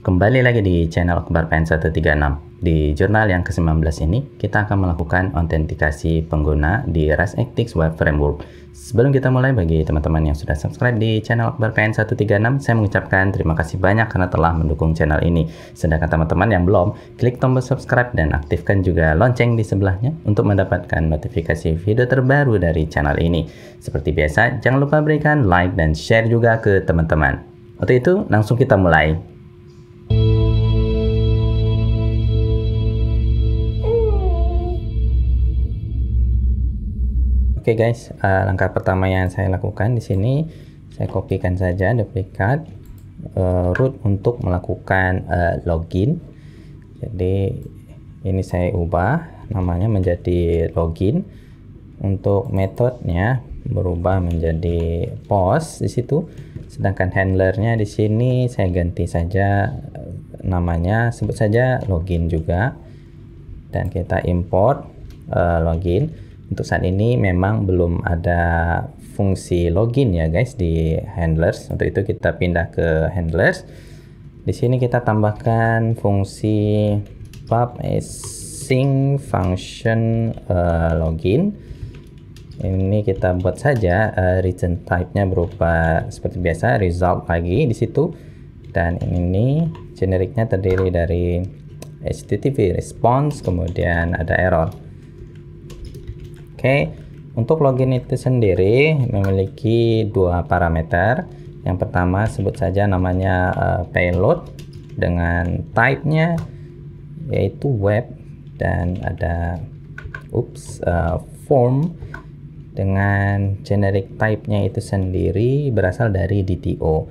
Kembali lagi di channel Akbar PN 136. Di jurnal yang ke-19 ini, kita akan melakukan autentikasi pengguna di Rust Ethics Web Framework. Sebelum kita mulai, bagi teman-teman yang sudah subscribe di channel Akbar PN 136, saya mengucapkan terima kasih banyak karena telah mendukung channel ini. Sedangkan teman-teman yang belum, klik tombol subscribe dan aktifkan juga lonceng di sebelahnya untuk mendapatkan notifikasi video terbaru dari channel ini. Seperti biasa, jangan lupa berikan like dan share juga ke teman-teman. Untuk itu, langsung kita mulai. Oke guys, langkah pertama yang saya lakukan di sini, saya kopikan saja duplikat root untuk melakukan login. Jadi ini saya ubah namanya menjadi login. Untuk metodenya berubah menjadi post di situ. Sedangkan handlernya di sini saya ganti saja namanya, sebut saja login juga. Dan kita import login. Untuk saat ini memang belum ada fungsi login ya guys di handlers. Untuk itu kita pindah ke handlers. Di sini kita tambahkan fungsi pub async function login. Ini kita buat saja return type-nya berupa seperti biasa result lagi di situ. Dan ini generiknya terdiri dari HTTP response, kemudian ada error. Oke, untuk login itu sendiri memiliki dua parameter. Yang pertama sebut saja namanya payload dengan type-nya yaitu web, dan ada form dengan generic type-nya itu sendiri berasal dari DTO.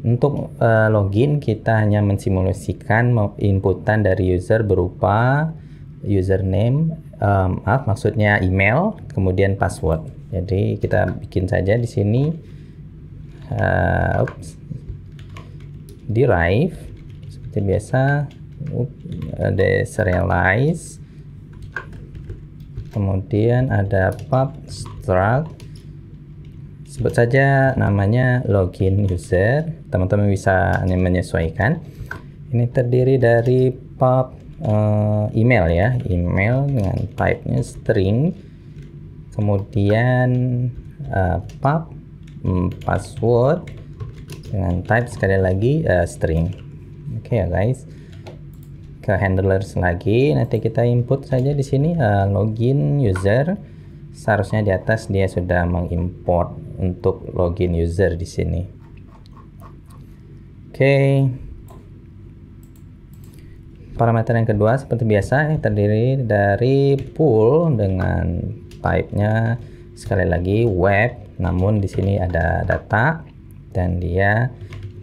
Untuk login kita hanya mensimulasikan inputan dari user berupa username, maksudnya email, kemudian password. Jadi kita bikin saja di sini derive seperti biasa, deserialize, kemudian ada pub struct, sebut saja namanya login user. Teman-teman bisa menyesuaikan. Ini terdiri dari pub email ya, email dengan type-nya string, kemudian pub password dengan type sekali lagi string. Oke ya guys, ke handlers lagi, nanti kita input saja di sini login user. Seharusnya di atas dia sudah mengimport untuk login user di sini. Oke. Parameter yang kedua seperti biasa terdiri dari pool dengan type-nya sekali lagi web, namun di sini ada data dan dia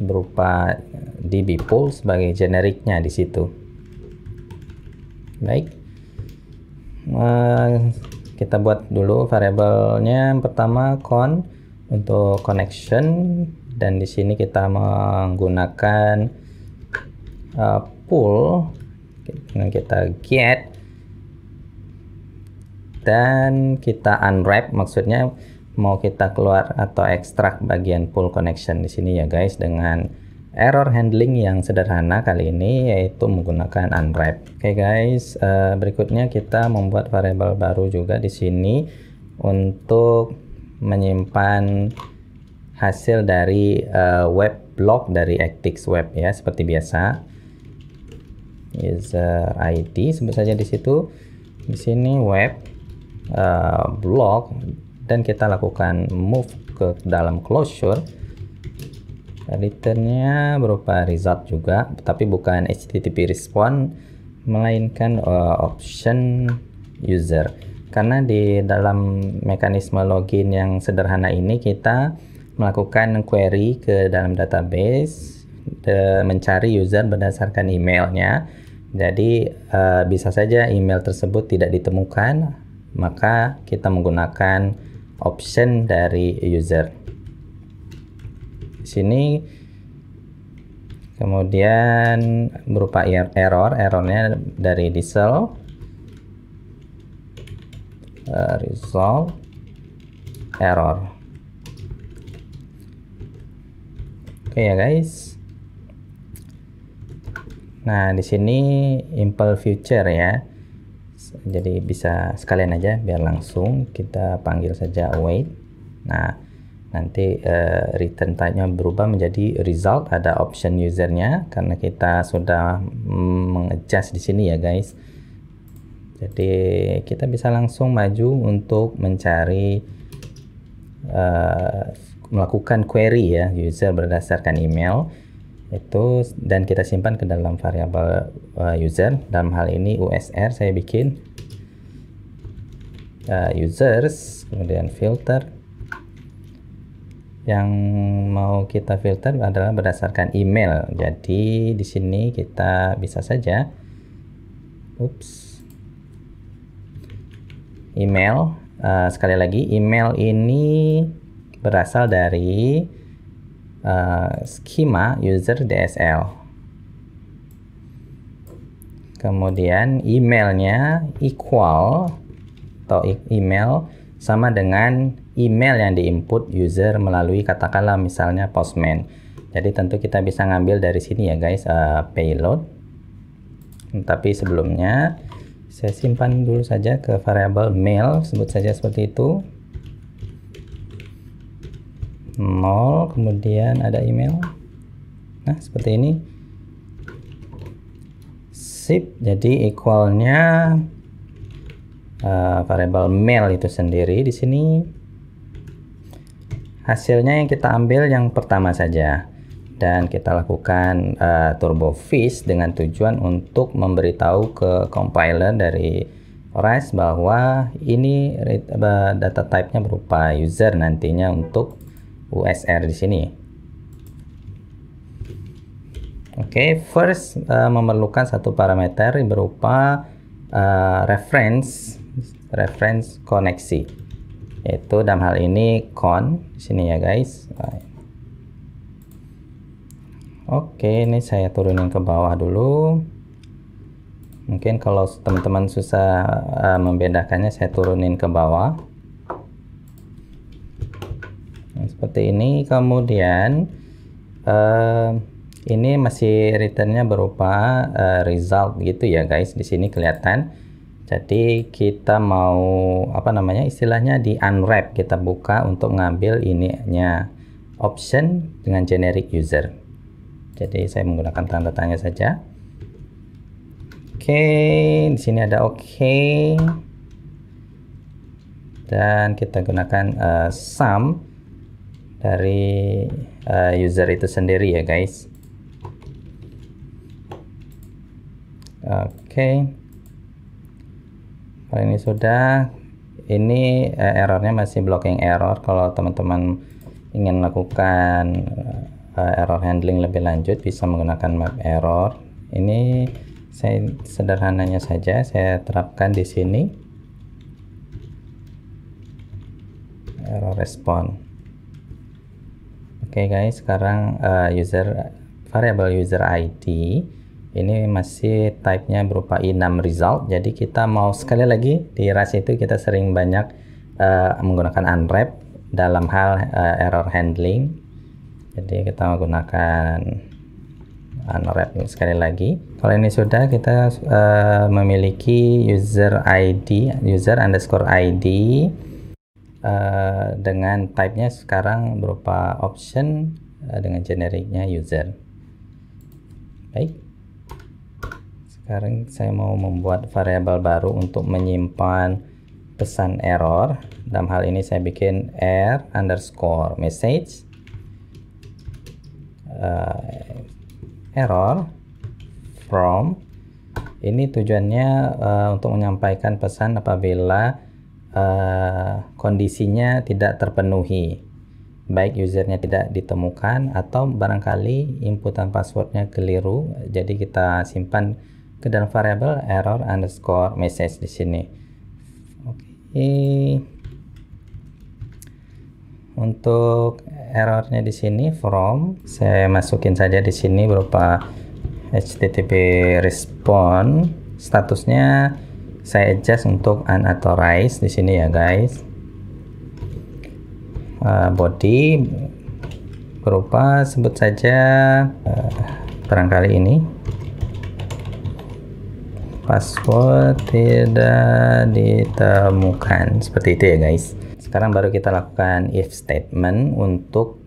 berupa DB pool sebagai generiknya di situ. Baik, kita buat dulu variabelnya. Yang pertama con untuk connection, dan di sini kita menggunakan pool dengan kita get, dan kita unwrap, maksudnya mau kita keluar atau ekstrak bagian pool connection di sini ya guys, dengan error handling yang sederhana kali ini yaitu menggunakan unwrap. Oke guys, berikutnya kita membuat variabel baru juga di sini untuk menyimpan hasil dari web blog dari Ethics Web ya, seperti biasa. User ID sebut saja di situ. Di sini web blog, dan kita lakukan move ke dalam closure. Returnnya berupa result juga, tapi bukan HTTP response melainkan option user, karena di dalam mekanisme login yang sederhana ini kita melakukan query ke dalam database mencari user berdasarkan emailnya. Jadi bisa saja email tersebut tidak ditemukan, maka kita menggunakan option dari user di sini. Kemudian berupa errornya dari result error. Oke ya guys. Nah, di sini impl future ya. Jadi bisa sekalian aja biar langsung kita panggil saja await. Nah, nanti return type-nya berubah menjadi result, ada option usernya karena kita sudah mengadjust di sini ya guys. Jadi kita bisa langsung maju untuk mencari melakukan query ya user berdasarkan email itu, dan kita simpan ke dalam variabel user. Dalam hal ini USR saya bikin users, kemudian filter. Yang mau kita filter adalah berdasarkan email. Jadi di sini kita bisa saja email. Sekali lagi, email ini berasal dari skema user DSL. Kemudian emailnya equal atau email sama dengan email yang diinput user melalui katakanlah misalnya Postman. Jadi tentu kita bisa ngambil dari sini ya guys, payload. Tapi sebelumnya saya simpan dulu saja ke variabel mail, sebut saja seperti itu. 0, kemudian ada email. Nah, seperti ini. Sip, jadi equalnya variabel mail itu sendiri di sini. Hasilnya yang kita ambil yang pertama saja. Dan kita lakukan turbo fish dengan tujuan untuk memberitahu ke compiler dari ORISE bahwa ini data type-nya berupa user nantinya untuk USR di sini. Oke, first memerlukan satu parameter yang berupa reference koneksi, yaitu dalam hal ini con di sini ya guys. Oke, ini saya turunin ke bawah dulu. Mungkin kalau teman-teman susah membedakannya, saya turunin ke bawah. Seperti ini. Kemudian ini masih returnnya berupa result gitu ya guys, di sini kelihatan. Jadi kita mau apa namanya, istilahnya di unwrap, kita buka untuk ngambil ininya option dengan generic user. Jadi saya menggunakan tanda tanya saja. Oke, di sini ada oke. Dan kita gunakan sum dari user itu sendiri ya guys. Oke. Kalau ini sudah, ini errornya masih blocking error. Kalau teman-teman ingin melakukan error handling lebih lanjut, bisa menggunakan map error. Ini saya sederhananya saja saya terapkan di sini. Error respond. Oke guys, sekarang variable user ID ini masih type-nya berupa enum result. Jadi kita mau sekali lagi di RAS itu kita sering banyak menggunakan unwrap dalam hal error handling. Jadi kita menggunakan unwrap sekali lagi. Kalau ini sudah, kita memiliki user ID, user underscore ID dengan type-nya sekarang berupa option dengan generiknya user. Baik, sekarang saya mau membuat variabel baru untuk menyimpan pesan error. Dalam hal ini saya bikin r underscore message error from. Ini tujuannya untuk menyampaikan pesan apabila kondisinya tidak terpenuhi, baik usernya tidak ditemukan atau barangkali inputan passwordnya keliru. Jadi kita simpan ke dalam variabel error underscore message di sini. Oke. Untuk errornya di sini from, saya masukin saja di sini berupa HTTP response. Statusnya saya adjust untuk unauthorized di sini ya guys. Body berupa sebut saja barangkali ini password tidak ditemukan. Seperti itu ya guys. Sekarang baru kita lakukan if statement untuk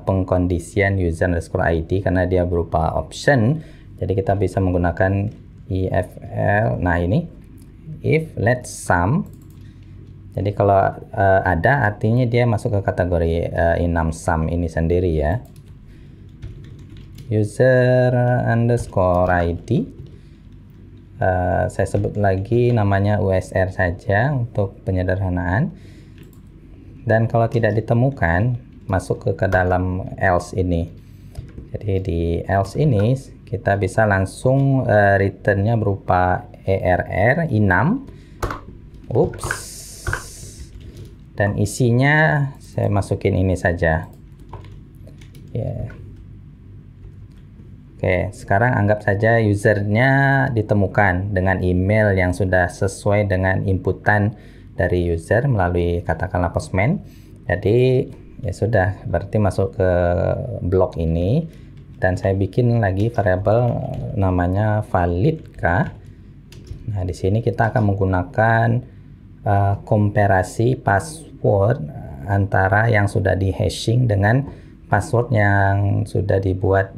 pengkondisian user_id karena dia berupa option. Jadi kita bisa menggunakan ifl. Nah ini if let sum. Jadi kalau ada artinya dia masuk ke kategori enum sum ini sendiri ya. User_id. Saya sebut lagi namanya USR saja untuk penyederhanaan. Dan kalau tidak ditemukan, masuk ke dalam else ini. Jadi di else ini kita bisa langsung returnnya berupa err enum. Ups. Dan isinya saya masukin ini saja. Ya. Oke, sekarang anggap saja usernya ditemukan dengan email yang sudah sesuai dengan inputan dari user melalui katakanlah postman. Jadi ya sudah, berarti masuk ke blok ini dan saya bikin lagi variabel namanya validkah. Nah di sini kita akan menggunakan komparasi password antara yang sudah di hashing dengan password yang sudah dibuat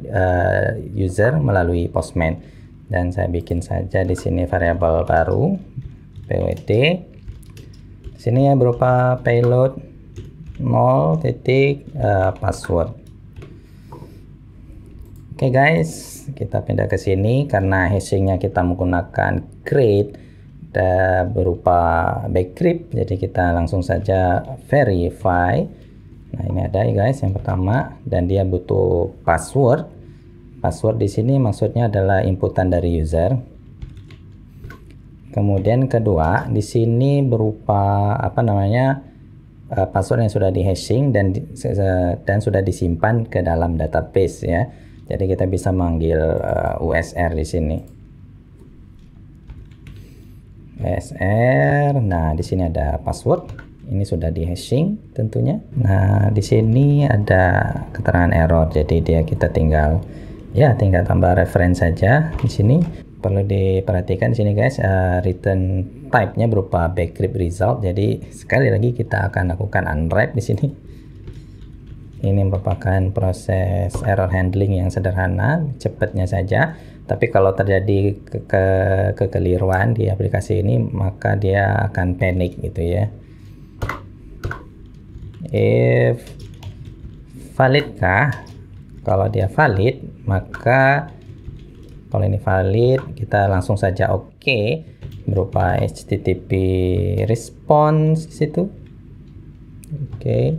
user melalui postman. Dan saya bikin saja di sini variabel baru pwd. Sini ya berupa payload 0 titik password. Oke guys, kita pindah ke sini karena hashingnya kita menggunakan create berupa bcrypt, jadi kita langsung saja verify. Nah ini ada ya guys yang pertama, dan dia butuh password. Password di sini maksudnya adalah inputan dari user. Kemudian kedua, di sini berupa password yang sudah di hashing dan sudah disimpan ke dalam database ya. Jadi kita bisa manggil USR di sini. USR. Nah, di sini ada password. Ini sudah di hashing tentunya. Nah, di sini ada keterangan error. Jadi kita tinggal tambah reference saja di sini. Perlu diperhatikan di sini guys, return type-nya berupa bcrypt result. Jadi sekali lagi kita akan lakukan unwrap di sini. Ini merupakan proses error handling yang sederhana, cepatnya saja. Tapi kalau terjadi kekeliruan di aplikasi ini, maka dia akan panik gitu ya. If validkah? Kalau dia valid, maka kalau ini valid, kita langsung saja oke berupa HTTP response di situ. Oke.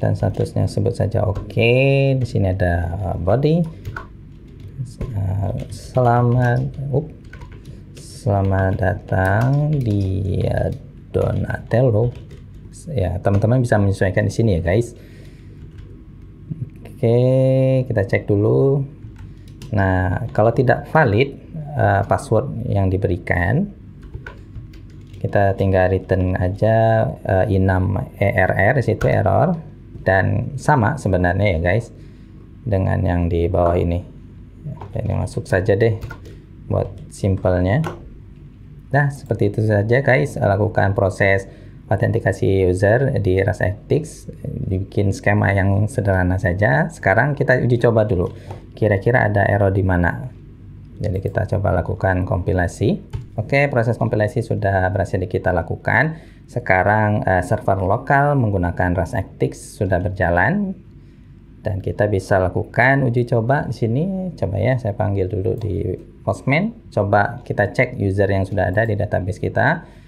Dan statusnya sebut saja oke. Di sini ada body. Selamat datang di Donatello. Ya, teman-teman bisa menyesuaikan di sini ya, guys. Oke, kita cek dulu. Nah, kalau tidak valid password yang diberikan, kita tinggal return aja enum err di situ error, dan sama sebenarnya ya guys dengan yang di bawah ini. Ini masuk saja deh buat simpelnya. Nah, seperti itu saja guys, lakukan proses autentikasi user di RasActix, bikin skema yang sederhana saja. Sekarang kita uji coba dulu, kira-kira ada error di mana. Jadi kita coba lakukan kompilasi. Oke, proses kompilasi sudah berhasil kita lakukan. Sekarang server lokal menggunakan RasActix sudah berjalan, dan kita bisa lakukan uji coba di sini. Coba ya, saya panggil dulu di postman. Coba kita cek user yang sudah ada di database kita.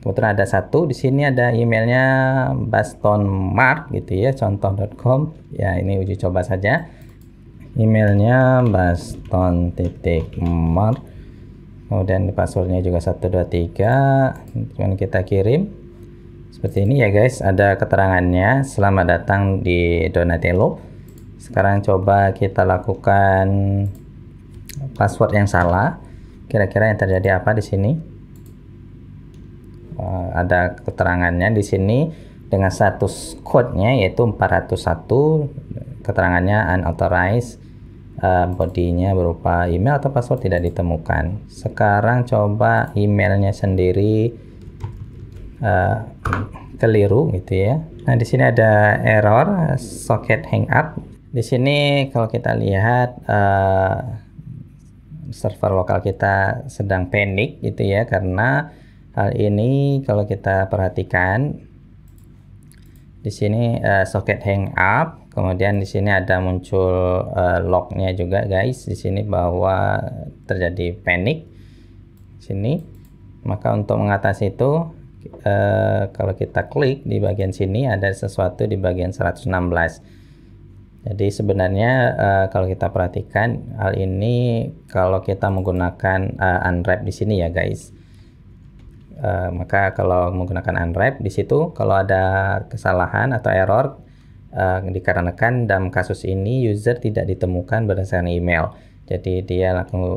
Kebetulan ada satu di sini, ada emailnya bastonmark gitu ya, contoh.com ya. Ini uji coba saja, emailnya baston.mark, kemudian passwordnya juga 123. Kemudian kita kirim seperti ini ya guys, ada keterangannya selamat datang di Donatello. Sekarang coba kita lakukan password yang salah, kira-kira yang terjadi apa di sini. Ada keterangannya di sini dengan status code-nya yaitu 401, keterangannya unauthorized bodinya berupa email atau password tidak ditemukan. Sekarang coba emailnya sendiri keliru gitu ya. Nah, di sini ada error socket hang up. Di sini kalau kita lihat server lokal kita sedang panik gitu ya, karena hal ini kalau kita perhatikan di sini socket hang up. Kemudian di sini ada muncul lognya juga guys di sini bahwa terjadi panic sini. Maka untuk mengatasi itu kalau kita klik di bagian sini ada sesuatu di bagian 116. Jadi sebenarnya kalau kita perhatikan hal ini kalau kita menggunakan unwrap di sini ya guys. Maka kalau menggunakan unwrap di situ kalau ada kesalahan atau error dikarenakan dalam kasus ini user tidak ditemukan berdasarkan email, jadi dia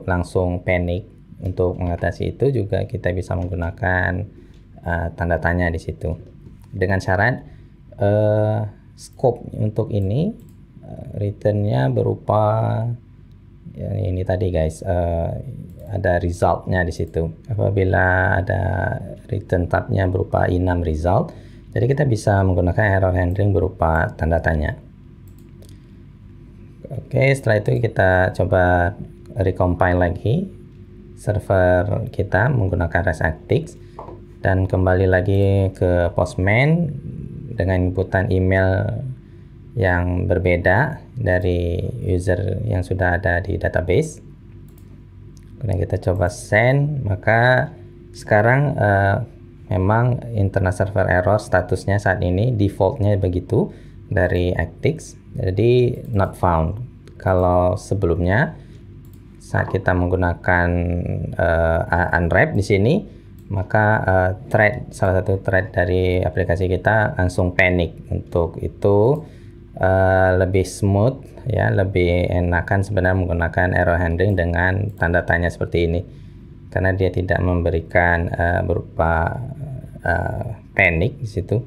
langsung panik. Untuk mengatasi itu juga kita bisa menggunakan tanda tanya di situ dengan syarat scope untuk ini returnnya berupa ya, ini tadi guys, ada resultnya di situ. Apabila ada return tabnya berupa enum result, jadi kita bisa menggunakan error handling berupa tanda tanya. Oke, setelah itu kita coba recompile lagi server kita menggunakan ResActix dan kembali lagi ke Postman dengan inputan email yang berbeda dari user yang sudah ada di database. Kemudian kita coba send, maka sekarang memang internal server error statusnya saat ini defaultnya begitu dari Actix, jadi not found. Kalau sebelumnya saat kita menggunakan unwrap di sini, maka salah satu thread dari aplikasi kita langsung panic. Untuk itu lebih smooth ya, lebih enakan sebenarnya menggunakan error handling dengan tanda tanya seperti ini, karena dia tidak memberikan berupa panic di situ.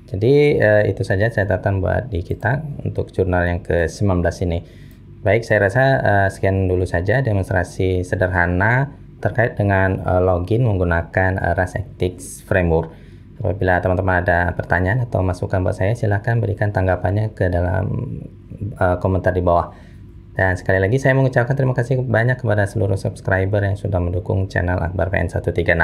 Jadi itu saja catatan buat di kita untuk jurnal yang ke-19 ini. Baik, saya rasa sekian dulu saja demonstrasi sederhana terkait dengan login menggunakan ResActix Framework. Apabila teman-teman ada pertanyaan atau masukan buat saya, silahkan berikan tanggapannya ke dalam komentar di bawah. Dan sekali lagi saya mengucapkan terima kasih banyak kepada seluruh subscriber yang sudah mendukung channel Akbar PN136.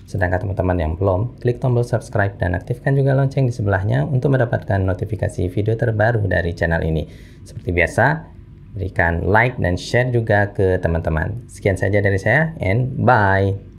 Sedangkan teman-teman yang belum, klik tombol subscribe dan aktifkan juga lonceng di sebelahnya untuk mendapatkan notifikasi video terbaru dari channel ini. Seperti biasa, berikan like dan share juga ke teman-teman. Sekian saja dari saya, and bye!